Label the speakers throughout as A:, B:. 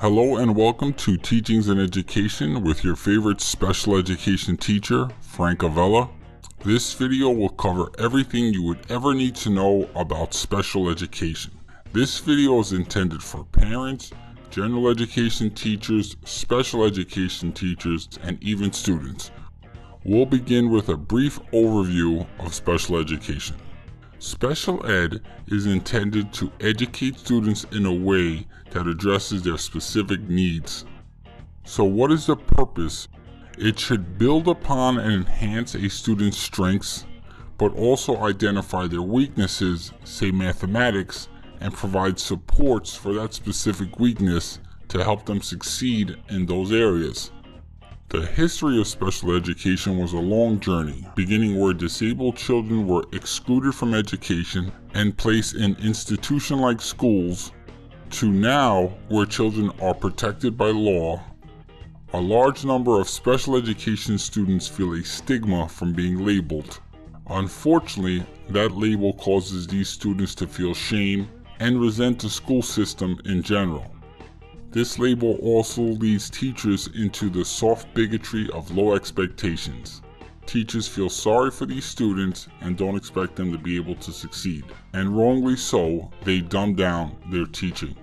A: Hello and welcome to Teachings in Education with your favorite special education teacher, Frank Avella. This video will cover everything you would ever need to know about special education. This video is intended for parents, general education teachers, special education teachers, and even students. We'll begin with a brief overview of special education. Special ed is intended to educate students in a way that addresses their specific needs. So what is the purpose? It should build upon and enhance a student's strengths, but also identify their weaknesses, say mathematics, and provide supports for that specific weakness to help them succeed in those areas. The history of special education was a long journey, beginning where disabled children were excluded from education and placed in institution-like schools, to now where children are protected by law. A large number of special education students feel a stigma from being labeled. Unfortunately, that label causes these students to feel shame and resent the school system in general. This label also leads teachers into the soft bigotry of low expectations. Teachers feel sorry for these students and don't expect them to be able to succeed. And wrongly so, they dumb down their teaching.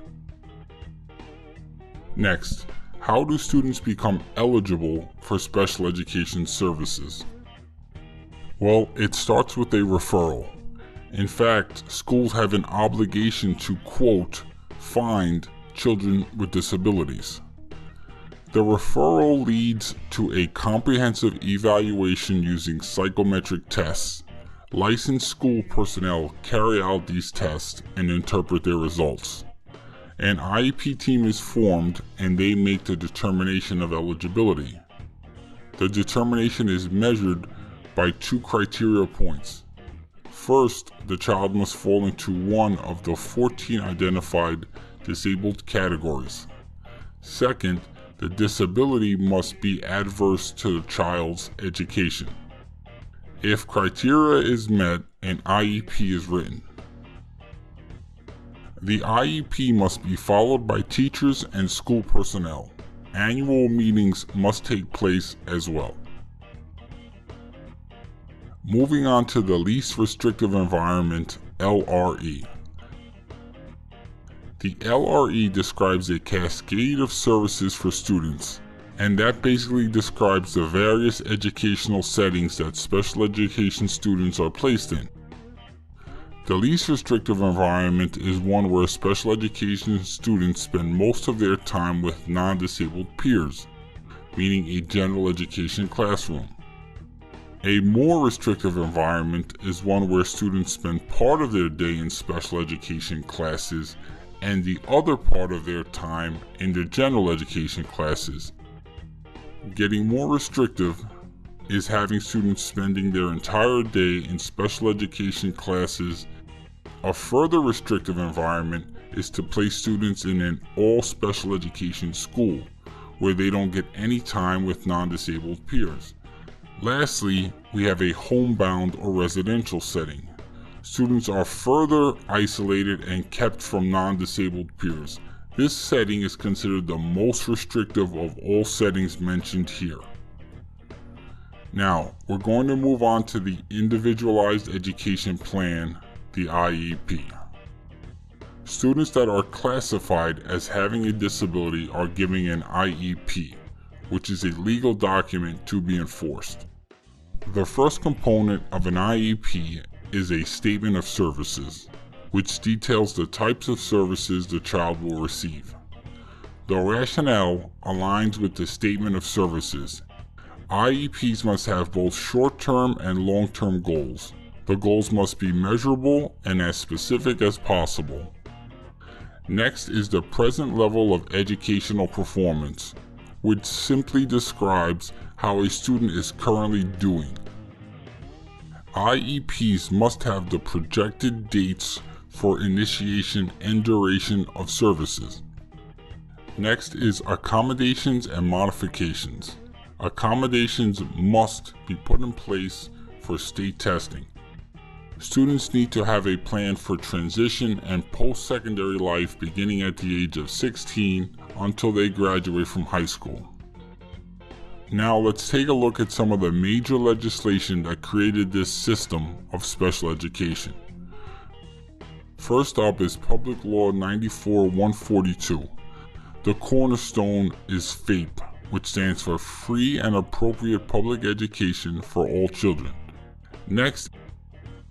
A: Next, how do students become eligible for special education services? Well, it starts with a referral. In fact, schools have an obligation to, quote, find children with disabilities. The referral leads to a comprehensive evaluation using psychometric tests. Licensed school personnel carry out these tests and interpret their results. An IEP team is formed and they make the determination of eligibility. The determination is measured by 2 criteria points. First, the child must fall into one of the 14 identified disabled categories. Second, the disability must be adverse to the child's education. If criteria is met, an IEP is written. The IEP must be followed by teachers and school personnel. Annual meetings must take place as well. Moving on to the least restrictive environment, LRE. The LRE describes a cascade of services for students, and that basically describes the various educational settings that special education students are placed in. The least restrictive environment is one where special education students spend most of their time with non-disabled peers, meaning a general education classroom. A more restrictive environment is one where students spend part of their day in special education classes and the other part of their time in the general education classes. Getting more restrictive is having students spending their entire day in special education classes. A further restrictive environment is to place students in an all special education school, where they don't get any time with non-disabled peers. Lastly, we have a homebound or residential setting. Students are further isolated and kept from non-disabled peers. This setting is considered the most restrictive of all settings mentioned here. Now, we're going to move on to the Individualized Education Plan, the IEP. Students that are classified as having a disability are given an IEP, which is a legal document to be enforced. The first component of an IEP is a statement of services, which details the types of services the child will receive. The rationale aligns with the statement of services. IEPs must have both short-term and long-term goals. The goals must be measurable and as specific as possible. Next is the present level of educational performance, which simply describes how a student is currently doing. IEPs must have the projected dates for initiation and duration of services. Next is accommodations and modifications. Accommodations must be put in place for state testing. Students need to have a plan for transition and post-secondary life beginning at the age of 16 until they graduate from high school. Now let's take a look at some of the major legislation that created this system of special education. First up is Public Law 94-142. The cornerstone is FAPE, which stands for Free and Appropriate Public Education for All Children. Next,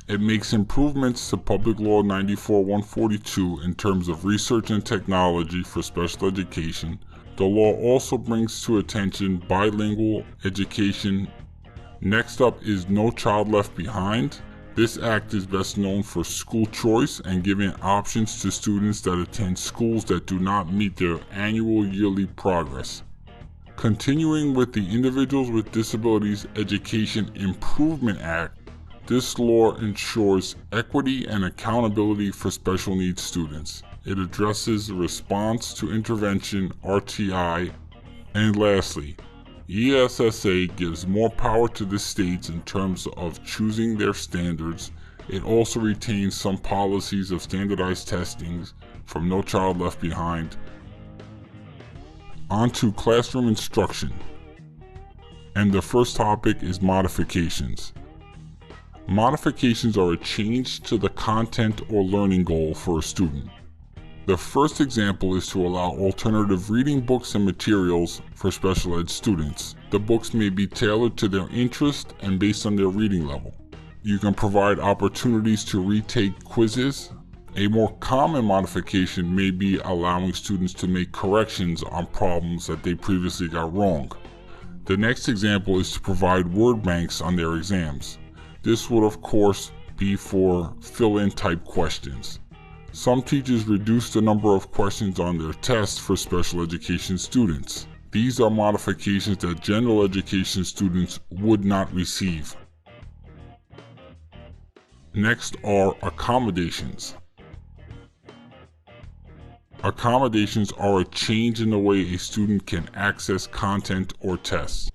A: it makes improvements to Public Law 94-142 in terms of research and technology for special education. The law also brings to attention bilingual education. Next up is No Child Left Behind. This act is best known for school choice and giving options to students that attend schools that do not meet their annual yearly progress. Continuing with the Individuals with Disabilities Education Improvement Act, this law ensures equity and accountability for special needs students. It addresses response to intervention (RTI). And lastly, ESSA gives more power to the states in terms of choosing their standards. It also retains some policies of standardized testings from No Child Left Behind. On to classroom instruction. And the first topic is modifications. Modifications are a change to the content or learning goal for a student. The first example is to allow alternative reading books and materials for special ed students. The books may be tailored to their interest and based on their reading level. You can provide opportunities to retake quizzes. A more common modification may be allowing students to make corrections on problems that they previously got wrong. The next example is to provide word banks on their exams. This would of course be for fill-in type questions. Some teachers reduce the number of questions on their tests for special education students. These are modifications that general education students would not receive. Next are accommodations. Accommodations are a change in the way a student can access content or tests.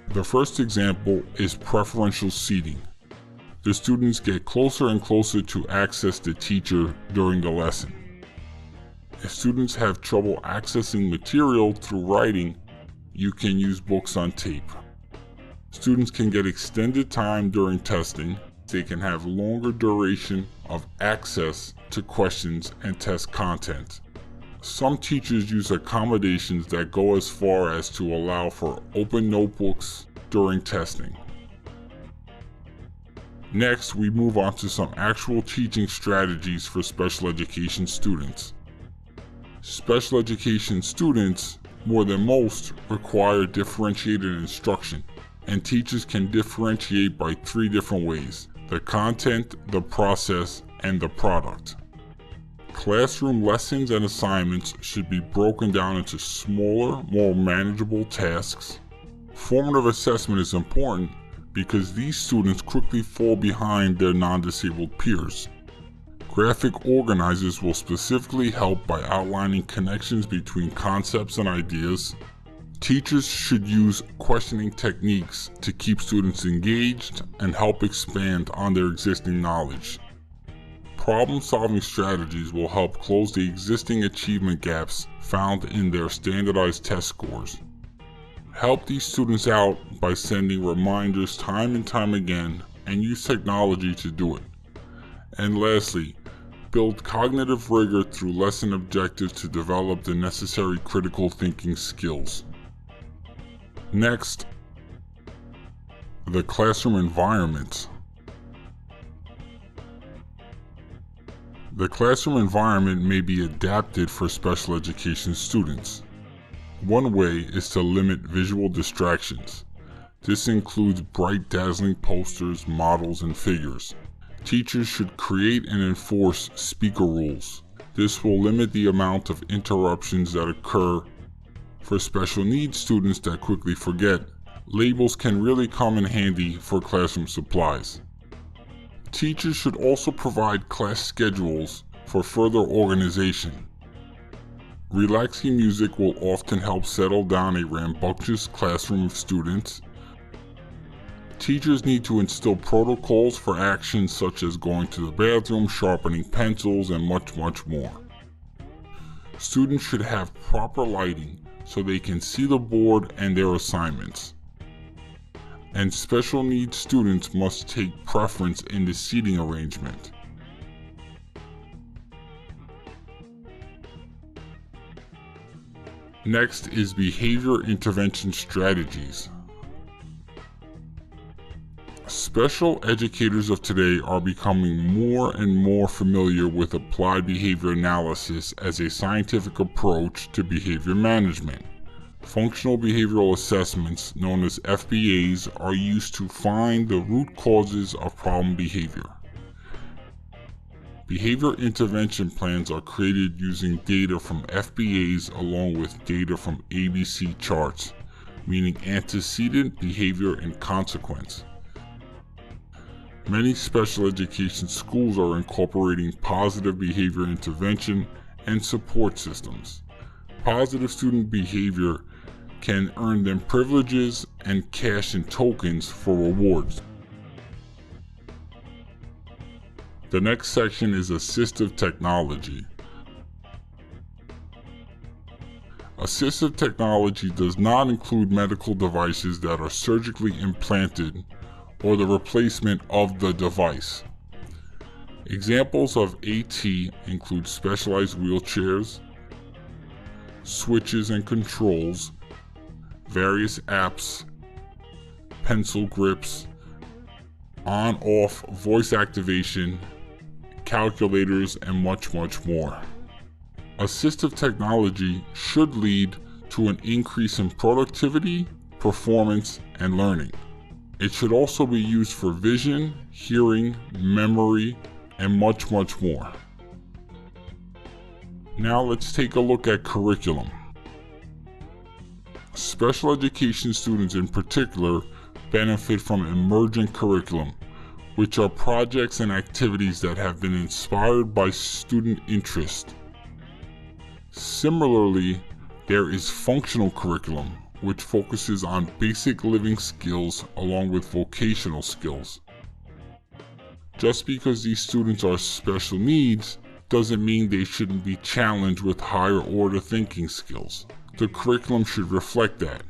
A: The first example is preferential seating. The students get closer and closer to access the teacher during the lesson. If students have trouble accessing material through writing, you can use books on tape. Students can get extended time during testing. They can have longer duration of access to questions and test content. Some teachers use accommodations that go as far as to allow for open notebooks during testing. Next, we move on to some actual teaching strategies for special education students. Special education students, more than most, require differentiated instruction, and teachers can differentiate by 3 different ways: the content, the process, and the product. Classroom lessons and assignments should be broken down into smaller, more manageable tasks. Formative assessment is important because these students quickly fall behind their non-disabled peers. Graphic organizers will specifically help by outlining connections between concepts and ideas. Teachers should use questioning techniques to keep students engaged and help expand on their existing knowledge. Problem-solving strategies will help close the existing achievement gaps found in their standardized test scores. Help these students out by sending reminders time and time again, and use technology to do it. And lastly, build cognitive rigor through lesson objectives to develop the necessary critical thinking skills. Next, the classroom environment. The classroom environment may be adapted for special education students. One way is to limit visual distractions. This includes bright, dazzling posters, models, and figures. Teachers should create and enforce speaker rules. This will limit the amount of interruptions that occur. For special needs students that quickly forget, labels can really come in handy for classroom supplies. Teachers should also provide class schedules for further organization. Relaxing music will often help settle down a rambunctious classroom of students. Teachers need to instill protocols for actions such as going to the bathroom, sharpening pencils, and much more. Students should have proper lighting so they can see the board and their assignments. And special needs students must take preference in the seating arrangement. Next is behavior intervention strategies. Special educators of today are becoming more and more familiar with applied behavior analysis as a scientific approach to behavior management. Functional behavioral assessments, known as FBAs, are used to find the root causes of problem behavior. Behavior intervention plans are created using data from FBAs along with data from ABC charts, meaning antecedent, behavior, and consequence. Many special education schools are incorporating positive behavior intervention and support systems. Positive student behavior can earn them privileges and cash and tokens for rewards. The next section is assistive technology. Assistive technology does not include medical devices that are surgically implanted or the replacement of the device. Examples of AT include specialized wheelchairs, switches and controls, various apps, pencil grips, on-off voice activation, calculators, and much more. Assistive technology should lead to an increase in productivity, performance, and learning. It should also be used for vision, hearing, memory, and much more. Now let's take a look at curriculum. Special education students in particular benefit from emergent curriculum, which are projects and activities that have been inspired by student interest. Similarly, there is functional curriculum, which focuses on basic living skills along with vocational skills. Just because these students are special needs doesn't mean they shouldn't be challenged with higher order thinking skills. The curriculum should reflect that.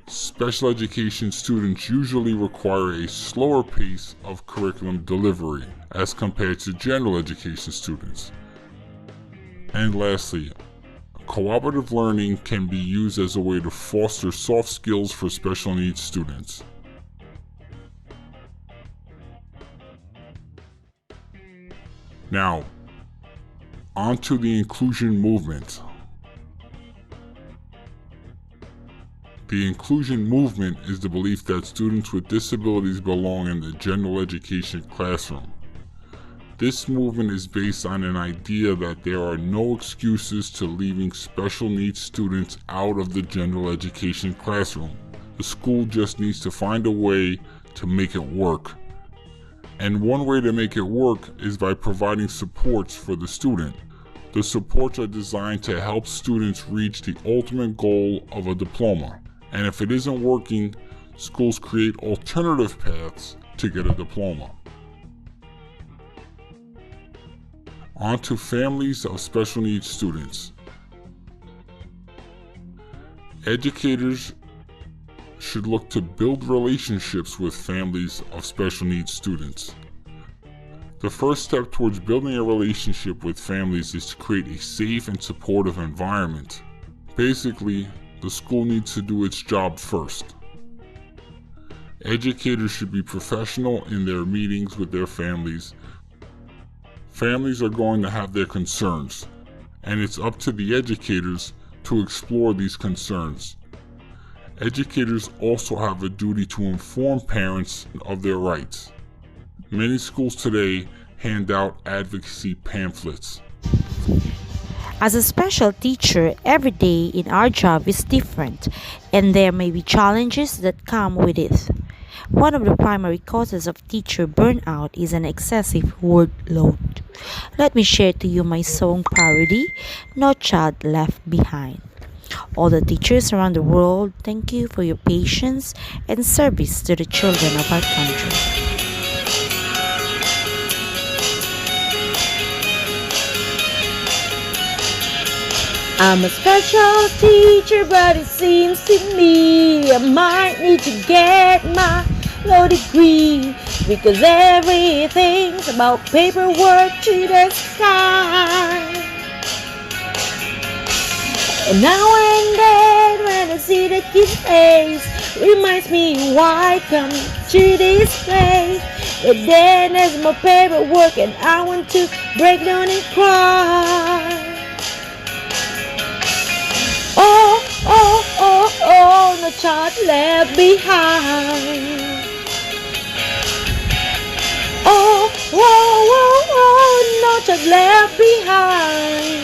A: Special education students usually require a slower pace of curriculum delivery as compared to general education students. And lastly, cooperative learning can be used as a way to foster soft skills for special needs students. Now, on to the inclusion movement. The inclusion movement is the belief that students with disabilities belong in the general education classroom. This movement is based on an idea that there are no excuses to leaving special needs students out of the general education classroom. The school just needs to find a way to make it work. And one way to make it work is by providing supports for the student. The supports are designed to help students reach the ultimate goal of a diploma. And if it isn't working, schools create alternative paths to get a diploma. On to families of special needs students. Educators should look to build relationships with families of special needs students. The first step towards building a relationship with families is to create a safe and supportive environment. Basically, the school needs to do its job first. Educators should be professional in their meetings with their families. Families are going to have their concerns, and it's up to the educators to explore these concerns. Educators also have a duty to inform parents of their rights. Many schools today hand out advocacy pamphlets.
B: As a special teacher, every day in our job is different, and there may be challenges that come with it. One of the primary causes of teacher burnout is an excessive workload. Let me share to you my song parody, No Child Left Behind. All the teachers around the world, thank you for your patience and service to the children of our country. I'm a special teacher, but it seems to me I might need to get my low degree, because everything's about paperwork to the sky. And now and then when I see the kid's face, reminds me why I come to this place. But then there's my paperwork and I want to break down and cry. Oh, oh, oh, oh, no child left behind. Oh, whoa, whoa, whoa, no child left behind.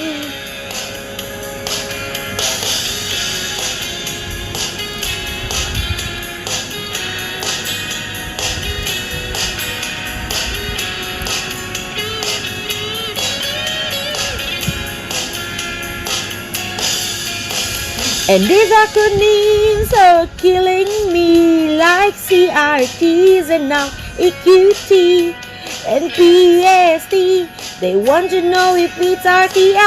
B: And these acronyms are killing me, like CRTs and now EQT and PSD. They want to know if it's RTI.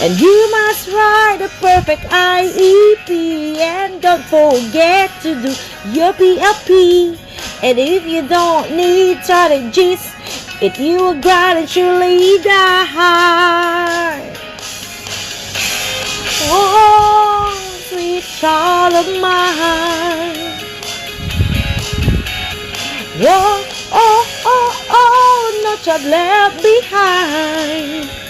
B: And you must write a perfect IEP, and don't forget to do your PLP. And if you don't need strategies, if you will grind and surely die. Oh, sweet child of mine. Oh, oh, oh, oh, no child left behind.